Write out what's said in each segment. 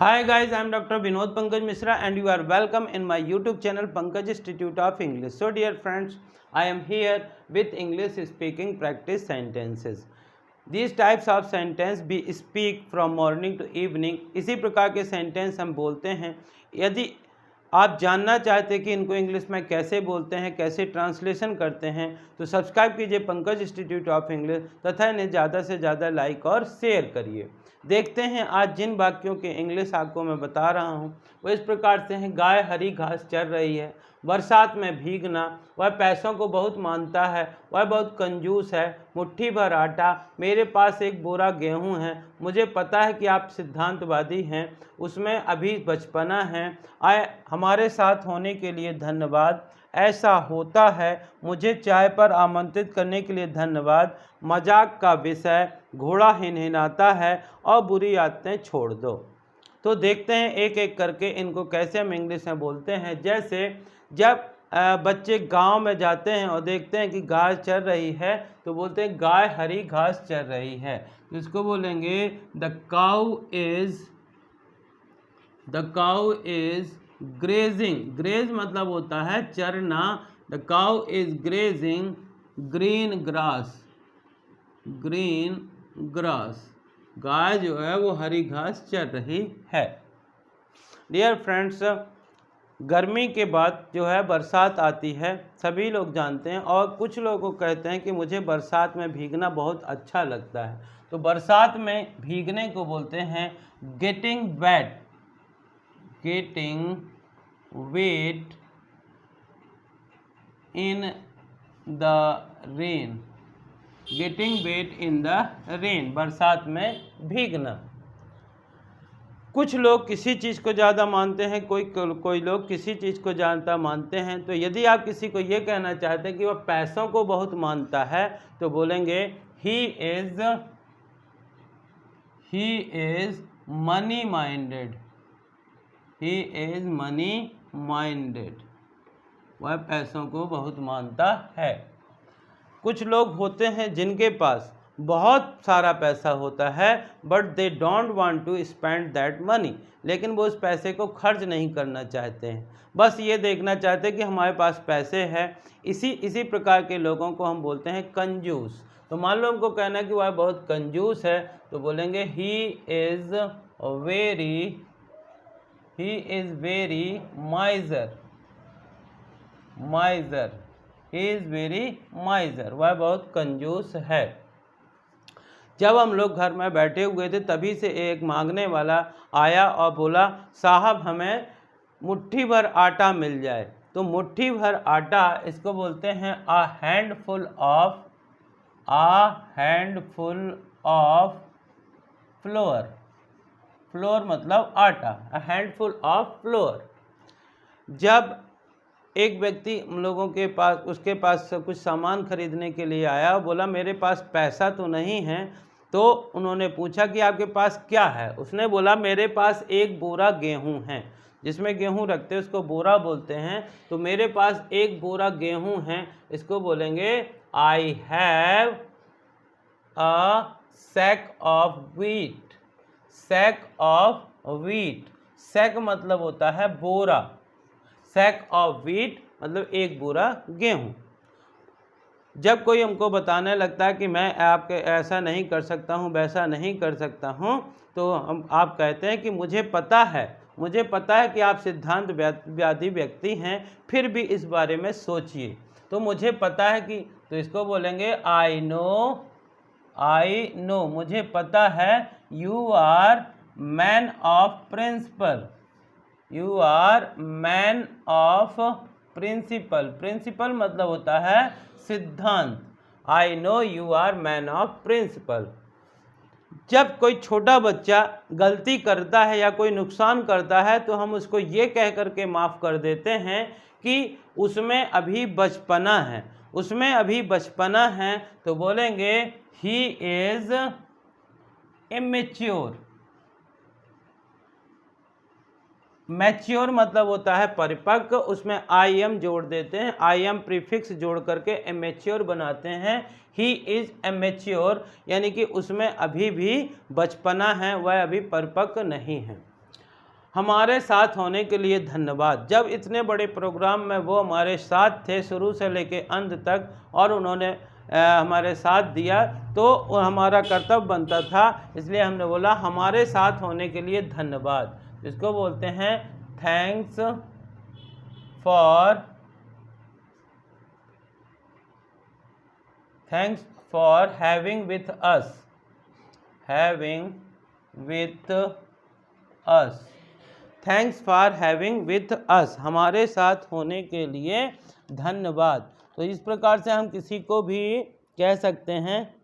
Hi guys, I am Dr. Vinod Pankaj Misra and you are welcome in my YouTube channel Pankaj Institute of English. So dear friends, I am here with English speaking practice sentences. These types of sentence we speak from morning to evening. इसी प्रकार के sentence हम बोलते हैं। यदि आप जानना चाहते हैं कि इनको इंग्लिश में कैसे बोलते हैं, कैसे ट्रांसलेशन करते हैं, तो सब्सक्राइब कीजिए पंकज इंस्टीट्यूट ऑफ इंग्लिश तथा इन्हें ज़्यादा से ज़्यादा लाइक और शेयर करिए। देखते हैं आज जिन वाक्यों के इंग्लिश आपको मैं बता रहा हूँ वो इस प्रकार से हैं। गाय हरी घास चर रही है, बरसात में भीगना, वह पैसों को बहुत मानता है, वह बहुत कंजूस है, मुट्ठी भर आटा, मेरे पास एक बोरा गेहूं है, मुझे पता है कि आप सिद्धांतवादी हैं, उसमें अभी बचपना है, आए हमारे साथ होने के लिए धन्यवाद, ऐसा होता है, मुझे चाय पर आमंत्रित करने के लिए धन्यवाद, मजाक का विषय, घोड़ा हिनहिनाता है और बुरी आदतें छोड़ दो। तो देखते हैं एक एक करके इनको कैसे हम इंग्लिश में बोलते हैं। जैसे जब बच्चे गांव में जाते हैं और देखते हैं कि गाय चर रही है तो बोलते हैं गाय हरी घास चर रही है। तो इसको बोलेंगे the cow is grazing. Graze मतलब होता है चरना। The cow is grazing green grass. गाय जो है वो हरी घास चर रही है। डियर फ्रेंड्स, गर्मी के बाद जो है बरसात आती है, सभी लोग जानते हैं, और कुछ लोगों को कहते हैं कि मुझे बरसात में भीगना बहुत अच्छा लगता है। तो बरसात में भीगने को बोलते हैं getting wet in the rain. Getting wet in the rain, बरसात में भीगना। कुछ लोग किसी चीज़ को ज़्यादा मानते हैं, कोई लोग किसी चीज़ को ज़्यादा मानते हैं। तो यदि आप किसी को ये कहना चाहते हैं कि वह पैसों को बहुत मानता है तो बोलेंगे ही इज़ मनी माइंडेड। वह पैसों को बहुत मानता है। कुछ लोग होते हैं जिनके पास बहुत सारा पैसा होता है but they don't want to spend that money, लेकिन वो उस पैसे को खर्च नहीं करना चाहते हैं, बस ये देखना चाहते हैं कि हमारे पास पैसे हैं। इसी प्रकार के लोगों को हम बोलते हैं कंजूस। तो मान लो हमको कहना है कि वह बहुत कंजूस है तो बोलेंगे ही इज़ वेरी माइजर। वह बहुत कंजूस है। जब हम लोग घर में बैठे हुए थे तभी से एक मांगने वाला आया और बोला साहब हमें मुट्ठी भर आटा मिल जाए। तो मुट्ठी भर आटा इसको बोलते हैं a handful of flour मतलब आटा, a handful of flour। जब एक व्यक्ति हम लोगों के पास उसके पास कुछ सामान खरीदने के लिए आया, बोला मेरे पास पैसा तो नहीं है। तो उन्होंने पूछा कि आपके पास क्या है। उसने बोला मेरे पास एक बोरा गेहूं है, जिसमें गेहूं रखते हैं उसको बोरा बोलते हैं। तो मेरे पास एक बोरा गेहूं है, इसको बोलेंगे I have a sack of wheat. Sack मतलब होता है बोरा, सैक ऑफ व्हीट मतलब एक बोरा गेहूं। जब कोई हमको बताने लगता है कि मैं आपके ऐसा नहीं कर सकता हूं, वैसा नहीं कर सकता हूं, तो आप कहते हैं कि मुझे पता है कि आप सिद्धांतवादी व्यक्ति हैं, फिर भी इस बारे में सोचिए। तो मुझे पता है कि, तो इसको बोलेंगे आई नो, मुझे पता है। You are man of principle मतलब होता है सिद्धांत। I know you are man of principle. जब कोई छोटा बच्चा गलती करता है या कोई नुकसान करता है तो हम उसको ये कह करके माफ़ कर देते हैं कि उसमें अभी बचपना है। तो बोलेंगे ही इज़ इमेच्योर। मैच्योर मतलब होता है परिपक्व, उसमें आई एम जोड़ देते हैं, आई एम प्रीफिक्स जोड़ करके इमेच्योर बनाते हैं। ही इज़ इमेच्योर यानी कि उसमें अभी भी बचपना है, वह अभी परिपक्व नहीं है। हमारे साथ होने के लिए धन्यवाद। जब इतने बड़े प्रोग्राम में वो हमारे साथ थे शुरू से लेके अंत तक और उन्होंने हमारे साथ दिया, तो हमारा कर्तव्य बनता था, इसलिए हमने बोला हमारे साथ होने के लिए धन्यवाद। इसको बोलते हैं thanks for having with us. Thanks for having with us, हमारे साथ होने के लिए धन्यवाद। तो इस प्रकार से हम किसी को भी कह सकते हैं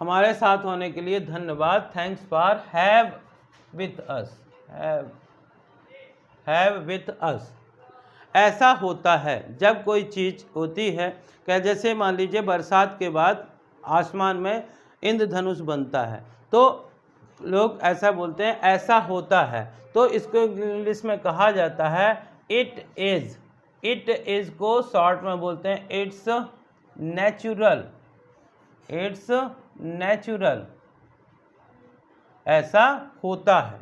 हमारे साथ होने के लिए धन्यवाद। Thanks for have with us, have with us. ऐसा होता है जब कोई चीज़ होती है, क्या जैसे मान लीजिए बरसात के बाद आसमान में इंद्रधनुष बनता है, तो लोग ऐसा बोलते हैं ऐसा होता है। तो इसको इंग्लिश में कहा जाता है इट इज़। इट इज़ को शॉर्ट में बोलते हैं इट्स नेचुरल। इट्स नेचुरल, ऐसा होता है।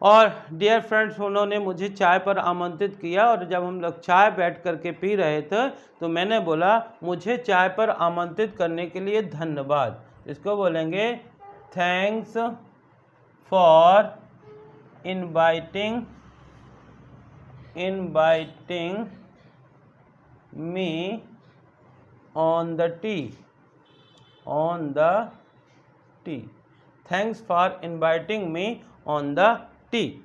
और डियर फ्रेंड्स, उन्होंने मुझे चाय पर आमंत्रित किया और जब हम लोग चाय बैठ करके पी रहे थे तो मैंने बोला मुझे चाय पर आमंत्रित करने के लिए धन्यवाद। इसको बोलेंगे thanks for inviting me on the tea. Thanks for inviting me on the tea.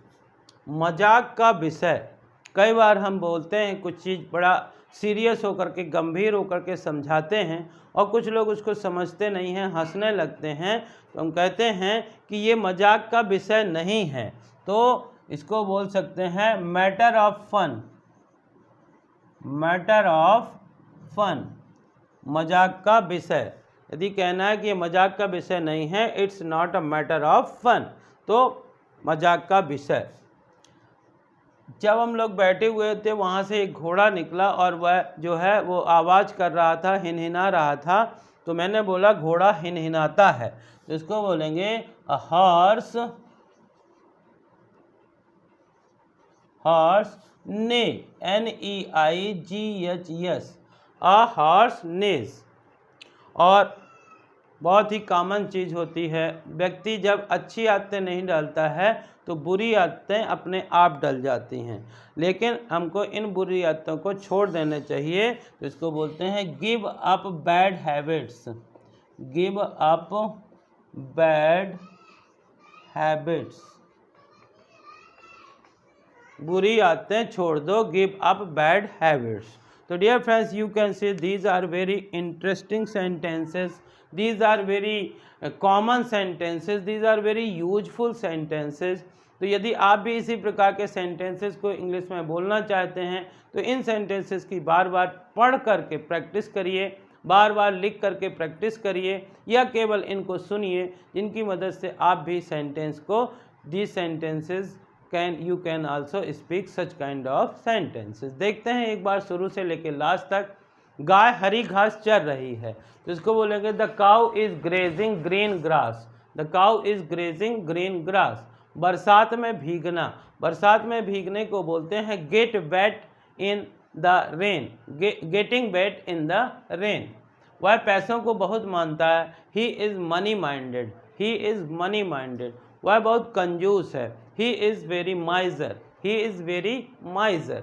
मजाक का विषय। कई बार हम बोलते हैं कुछ चीज़ बड़ा सीरियस होकर के, गंभीर होकर के समझाते हैं और कुछ लोग उसको समझते नहीं हैं, हंसने लगते हैं, तो हम कहते हैं कि ये मजाक का विषय नहीं है। तो इसको बोल सकते हैं matter of fun. Matter of fun, मजाक का विषय। यदि कहना है कि ये मजाक का विषय नहीं है, it's not a matter of fun, तो मजाक का विषय। जब हम लोग बैठे हुए थे वहाँ से एक घोड़ा निकला और वह जो है वो आवाज़ कर रहा था, हिनहिना रहा था, तो मैंने बोला घोड़ा हिनहिनाता है। तो इसको बोलेंगे अ हॉर्स ने, NEIGHES, अ हॉर्स नेज। और बहुत ही कॉमन चीज़ होती है, व्यक्ति जब अच्छी आदतें नहीं डालता है तो बुरी आदतें अपने आप डल जाती हैं, लेकिन हमको इन बुरी आदतों को छोड़ देने चाहिए। तो इसको बोलते हैं give up bad habits. Give up bad habits, बुरी आदतें छोड़ दो, गिव अप बैड हैबिट्स। तो dear friends, you can see these are very interesting sentences, these are very common sentences, these are very useful sentences। तो यदि आप भी इसी प्रकार के सेंटेंसेस को इंग्लिश में बोलना चाहते हैं तो इन सेंटेंसेस की बार बार पढ़ करके प्रैक्टिस करिए, बार बार लिख करके प्रैक्टिस करिए, या केवल इनको सुनिए, जिनकी मदद से आप भी सेंटेंस को, these sentences you can also speak such kind of sentences। देखते हैं एक बार शुरू से लेकर लास्ट तक। गाय हरी घास चर रही है, तो इसको बोलेंगे the cow is grazing green grass. The cow is grazing green grass. बरसात में भीगना, बरसात में भीगने को बोलते हैं get wet in the rain. Getting wet in the rain. वह पैसों को बहुत मानता है, he is money minded. He is money minded. वह बहुत कंजूस है, he is very miser. He is very miser.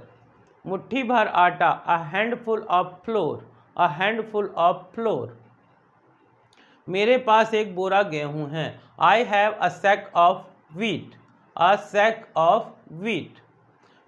मुट्ठी भर आटा, a handful of flour. A handful of flour. मेरे पास एक बोरा गेहूं है, I have a sack of wheat. A sack of wheat.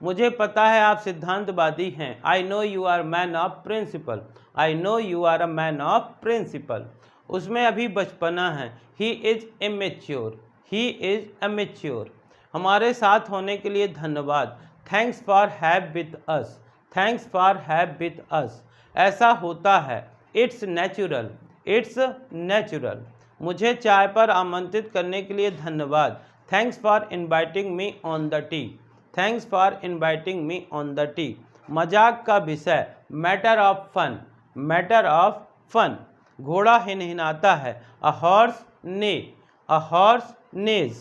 मुझे पता है आप सिद्धांतवादी हैं, I know you are man of principle. I know you are a man of principle. उसमें अभी बचपना है, he is immature. He is immature. हमारे साथ होने के लिए धन्यवाद, thanks for have with us. Thanks for have with us. ऐसा होता है, इट्स नेचुरल। It's natural. मुझे चाय पर आमंत्रित करने के लिए धन्यवाद, thanks for inviting me on the tea. Thanks for inviting me on the tea. मजाक का विषय, matter of fun. Matter of fun. घोड़ा हिनहिनाता है, अ हॉर्स ने। अ हॉर्स नेज,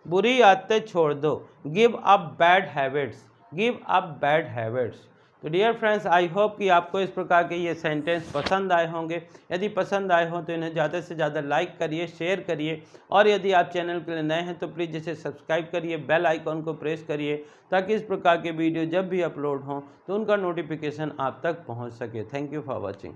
बुरी आदतें छोड़ दो, give up bad habits, give up bad habits. तो डियर फ्रेंड्स, आई होप कि आपको इस प्रकार के ये सेंटेंस पसंद आए होंगे। यदि पसंद आए हों तो इन्हें ज़्यादा से ज़्यादा लाइक करिए, शेयर करिए, और यदि आप चैनल के लिए नए हैं तो प्लीज़ इसे सब्सक्राइब करिए, बेल आइकॉन को प्रेस करिए, ताकि इस प्रकार के वीडियो जब भी अपलोड हों तो उनका नोटिफिकेशन आप तक पहुंच सके। Thank you for watching.